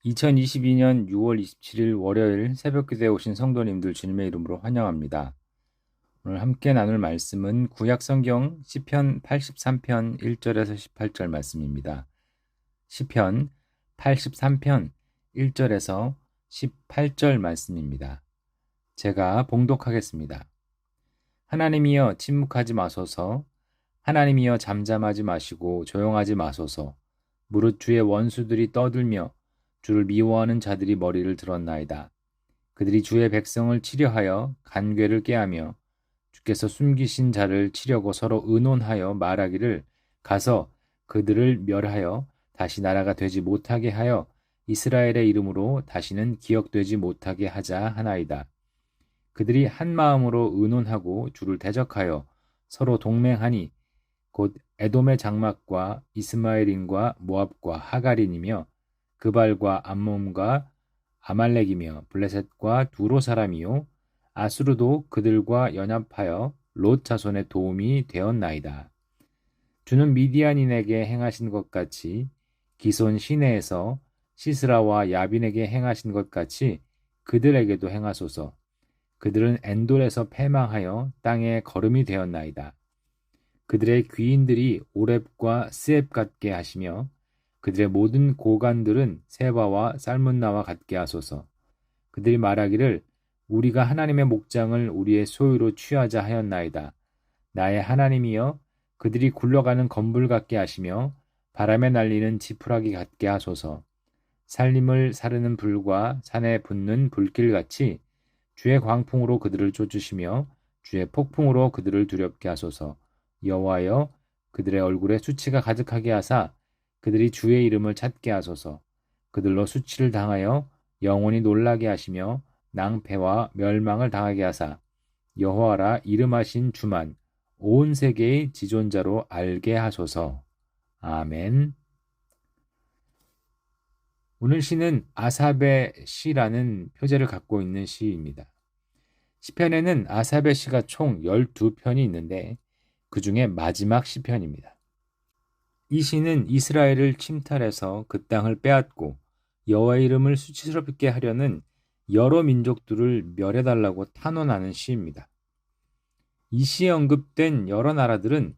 2022년 6월 27일 월요일 새벽기도에 오신 성도님들 주님의 이름으로 환영합니다. 오늘 함께 나눌 말씀은 구약성경 시편 83편 1절에서 18절 말씀입니다. 시편 83편 1절에서 18절 말씀입니다. 제가 봉독하겠습니다. 하나님이여 침묵하지 마소서. 하나님이여 잠잠하지 마시고 조용하지 마소서. 무릇 주의 원수들이 떠들며 주를 미워하는 자들이 머리를 들었나이다. 그들이 주의 백성을 치려하여 간궤를 꾀하며 주께서 숨기신 자를 치려고 서로 의논하여 말하기를 가서 그들을 멸하여 다시 나라가 되지 못하게 하여 이스라엘의 이름으로 다시는 기억되지 못하게 하자 하나이다. 그들이 한 마음으로 의논하고 주를 대적하여 서로 동맹하니 곧 에돔의 장막과 이스마엘인과 모압과 하갈인이며 그발과 암몬과 아말렉이며 블레셋과 두로 사람이요 아수르도 그들과 연합하여 롯 자손의 도움이 되었나이다. 주는 미디안인에게 행하신 것 같이 기손 시내에서 시스라와 야빈에게 행하신 것 같이 그들에게도 행하소서. 그들은 엔돌에서 패망하여 땅에 거름이 되었나이다. 그들의 귀인들이 오렙과 스앱 같게 하시며 그들의 모든 고관들은 세바와 살문나와 같게 하소서. 그들이 말하기를 우리가 하나님의 목장을 우리의 소유로 취하자 하였나이다. 나의 하나님이여 그들이 굴러가는 건불 같게 하시며 바람에 날리는 지푸라기 같게 하소서. 살림을 사르는 불과 산에 붙는 불길같이 주의 광풍으로 그들을 쫓으시며 주의 폭풍으로 그들을 두렵게 하소서. 여호와여 그들의 얼굴에 수치가 가득하게 하사 그들이 주의 이름을 찾게 하소서. 그들로 수치를 당하여 영원히 놀라게 하시며 낭패와 멸망을 당하게 하사 여호와라 이름하신 주만 온 세계의 지존자로 알게 하소서. 아멘. 오늘 시는 아삽의 시라는 표제를 갖고 있는 시입니다. 시편에는 아삽의 시가 총 12편이 있는데 그 중에 마지막 시편입니다. 이 시는 이스라엘을 침탈해서 그 땅을 빼앗고 여호와의 이름을 수치스럽게 하려는 여러 민족들을 멸해달라고 탄원하는 시입니다. 이 시에 언급된 여러 나라들은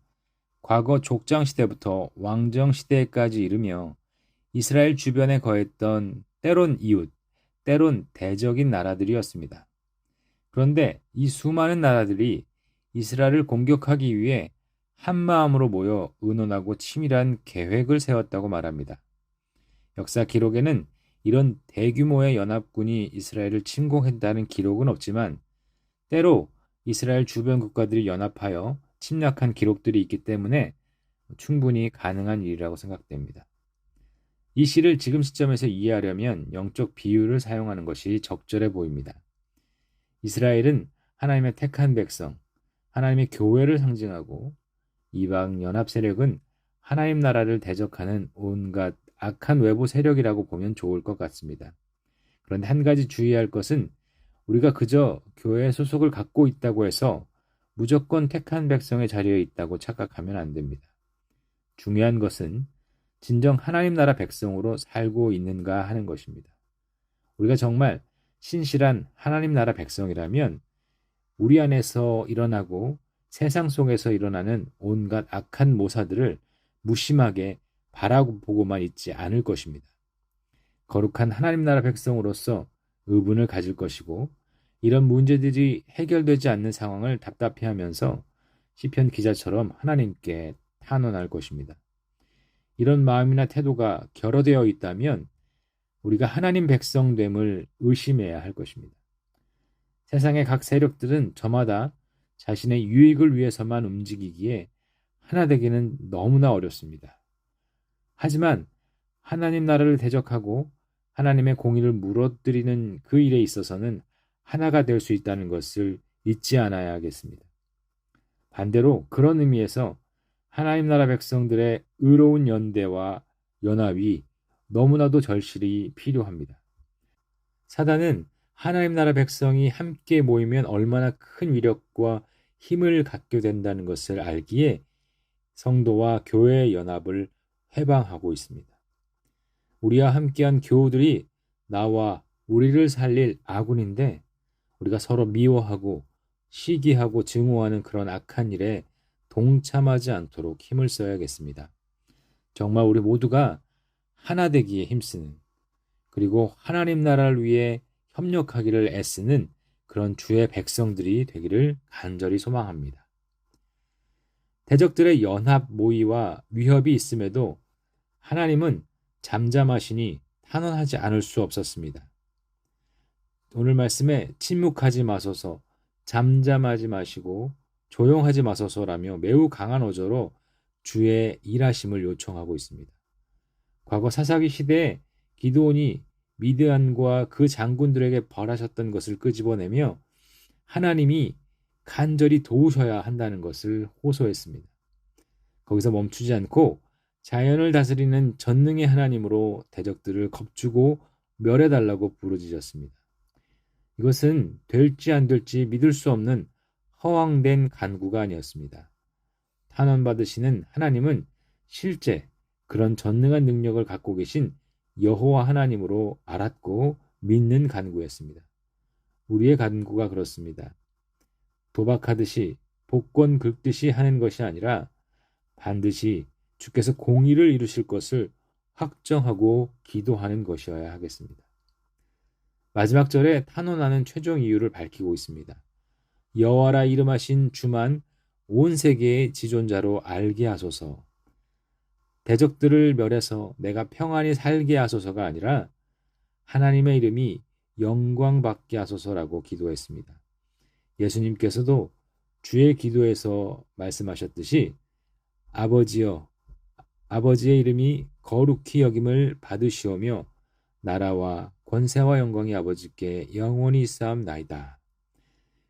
과거 족장 시대부터 왕정 시대까지 이르며 이스라엘 주변에 거했던 때론 이웃, 때론 대적인 나라들이었습니다. 그런데 이 수많은 나라들이 이스라엘을 공격하기 위해 한 마음으로 모여 의논하고 치밀한 계획을 세웠다고 말합니다. 역사 기록에는 이런 대규모의 연합군이 이스라엘을 침공했다는 기록은 없지만 때로 이스라엘 주변 국가들이 연합하여 침략한 기록들이 있기 때문에 충분히 가능한 일이라고 생각됩니다. 이 시를 지금 시점에서 이해하려면 영적 비유를 사용하는 것이 적절해 보입니다. 이스라엘은 하나님의 택한 백성, 하나님의 교회를 상징하고 이방 연합 세력은 하나님 나라를 대적하는 온갖 악한 외부 세력이라고 보면 좋을 것 같습니다. 그런데 한 가지 주의할 것은 우리가 그저 교회에 소속을 갖고 있다고 해서 무조건 택한 백성의 자리에 있다고 착각하면 안 됩니다. 중요한 것은 진정 하나님 나라 백성으로 살고 있는가 하는 것입니다. 우리가 정말 신실한 하나님 나라 백성이라면 우리 안에서 일어나고 세상 속에서 일어나는 온갖 악한 모사들을 무심하게 바라보고만 있지 않을 것입니다. 거룩한 하나님 나라 백성으로서 의분을 가질 것이고 이런 문제들이 해결되지 않는 상황을 답답해하면서 시편 기자처럼 하나님께 탄원할 것입니다. 이런 마음이나 태도가 결여되어 있다면 우리가 하나님 백성됨을 의심해야 할 것입니다. 세상의 각 세력들은 저마다 자신의 유익을 위해서만 움직이기에 하나 되기는 너무나 어렵습니다. 하지만 하나님 나라를 대적하고 하나님의 공의를 무너뜨리는 그 일에 있어서는 하나가 될 수 있다는 것을 잊지 않아야 하겠습니다. 반대로 그런 의미에서 하나님 나라 백성들의 의로운 연대와 연합이 너무나도 절실히 필요합니다. 사단은 하나님 나라 백성이 함께 모이면 얼마나 큰 위력과 힘을 갖게 된다는 것을 알기에 성도와 교회의 연합을 회방하고 있습니다. 우리와 함께한 교우들이 나와 우리를 살릴 아군인데 우리가 서로 미워하고 시기하고 증오하는 그런 악한 일에 동참하지 않도록 힘을 써야겠습니다. 정말 우리 모두가 하나 되기에 힘쓰는, 그리고 하나님 나라를 위해 협력하기를 애쓰는 그런 주의 백성들이 되기를 간절히 소망합니다. 대적들의 연합 모의와 위협이 있음에도 하나님은 잠잠하시니 탄원하지 않을 수 없었습니다. 오늘 말씀에 침묵하지 마소서, 잠잠하지 마시고 조용하지 마소서라며 매우 강한 어조로 주의 일하심을 요청하고 있습니다. 과거 사사기 시대에 기드온이 미드안과 그 장군들에게 벌하셨던 것을 끄집어내며 하나님이 간절히 도우셔야 한다는 것을 호소했습니다. 거기서 멈추지 않고 자연을 다스리는 전능의 하나님으로 대적들을 겁주고 멸해달라고 부르짖었습니다. 이것은 될지 안 될지 믿을 수 없는 허황된 간구가 아니었습니다. 탄원받으시는 하나님은 실제 그런 전능한 능력을 갖고 계신 여호와 하나님으로 알았고 믿는 간구였습니다. 우리의 간구가 그렇습니다. 도박하듯이 복권 긁듯이 하는 것이 아니라 반드시 주께서 공의를 이루실 것을 확정하고 기도하는 것이어야 하겠습니다. 마지막 절에 탄원하는 최종 이유를 밝히고 있습니다. 여호와라 이름하신 주만 온 세계의 지존자로 알게 하소서. 대적들을 멸해서 내가 평안히 살게 하소서가 아니라 하나님의 이름이 영광받게 하소서라고 기도했습니다. 예수님께서도 주의 기도에서 말씀하셨듯이 아버지여, 아버지의 이름이 거룩히 여김을 받으시오며 나라와 권세와 영광이 아버지께 영원히 있사옵나이다.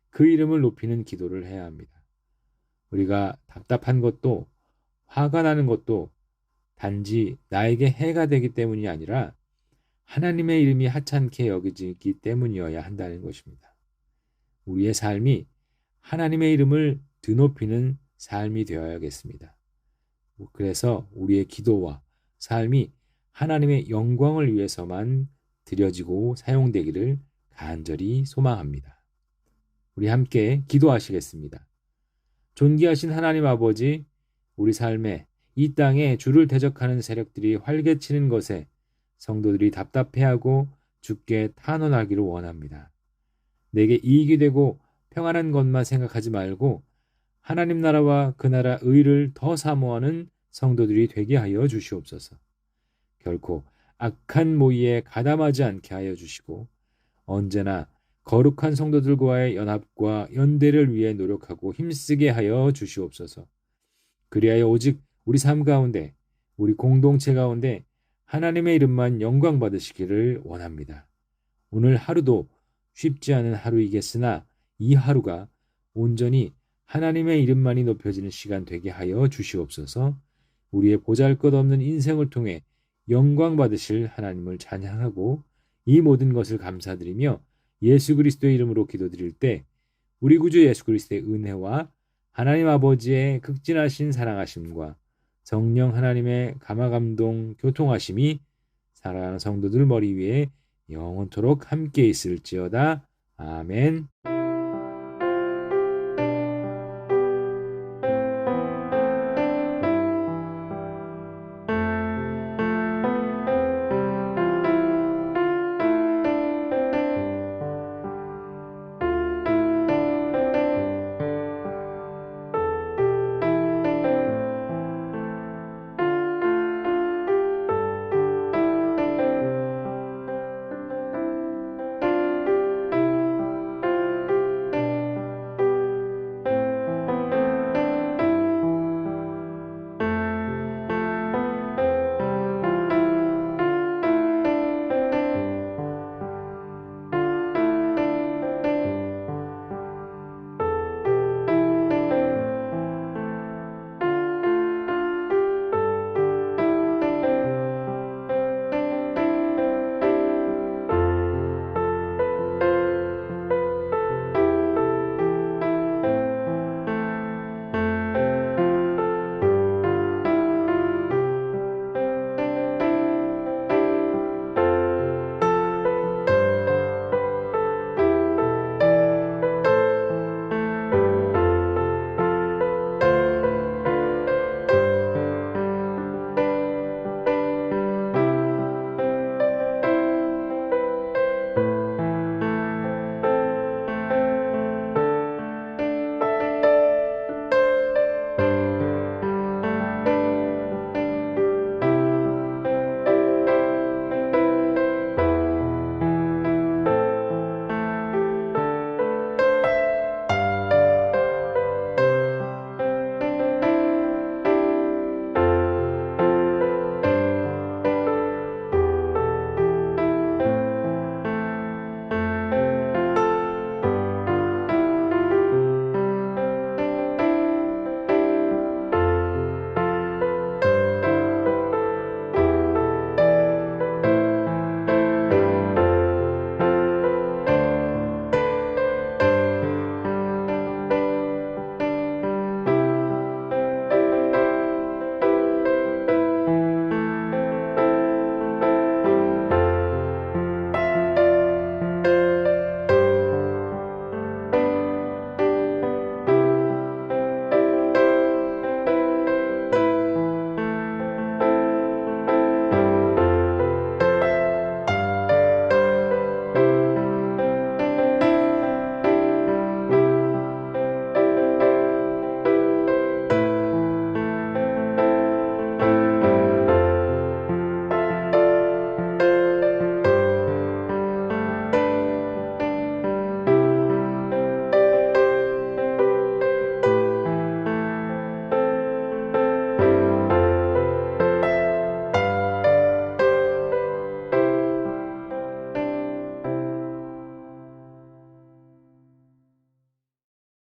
그 이름을 높이는 기도를 해야 합니다. 우리가 답답한 것도 화가 나는 것도 단지 나에게 해가 되기 때문이 아니라 하나님의 이름이 하찮게 여겨지기 때문이어야 한다는 것입니다. 우리의 삶이 하나님의 이름을 드높이는 삶이 되어야겠습니다. 그래서 우리의 기도와 삶이 하나님의 영광을 위해서만 드려지고 사용되기를 간절히 소망합니다. 우리 함께 기도하시겠습니다. 존귀하신 하나님 아버지, 우리 삶에 이 땅에 주를 대적하는 세력들이 활개치는 것에 성도들이 답답해하고 주께 탄원하기를 원합니다. 내게 이익이 되고 평안한 것만 생각하지 말고 하나님 나라와 그 나라 의를 더 사모하는 성도들이 되게 하여 주시옵소서. 결코 악한 모의에 가담하지 않게 하여 주시고 언제나 거룩한 성도들과의 연합과 연대를 위해 노력하고 힘쓰게 하여 주시옵소서. 그리하여 오직 우리 삶 가운데, 우리 공동체 가운데 하나님의 이름만 영광 받으시기를 원합니다. 오늘 하루도 쉽지 않은 하루이겠으나 이 하루가 온전히 하나님의 이름만이 높여지는 시간 되게 하여 주시옵소서. 우리의 보잘것없는 인생을 통해 영광 받으실 하나님을 찬양하고 이 모든 것을 감사드리며 예수 그리스도의 이름으로 기도드릴 때 우리 구주 예수 그리스도의 은혜와 하나님 아버지의 극진하신 사랑하심과 성령 하나님의 감화감동 교통하심이 사랑하는 성도들 머리 위에 영원토록 함께 있을지어다. 아멘.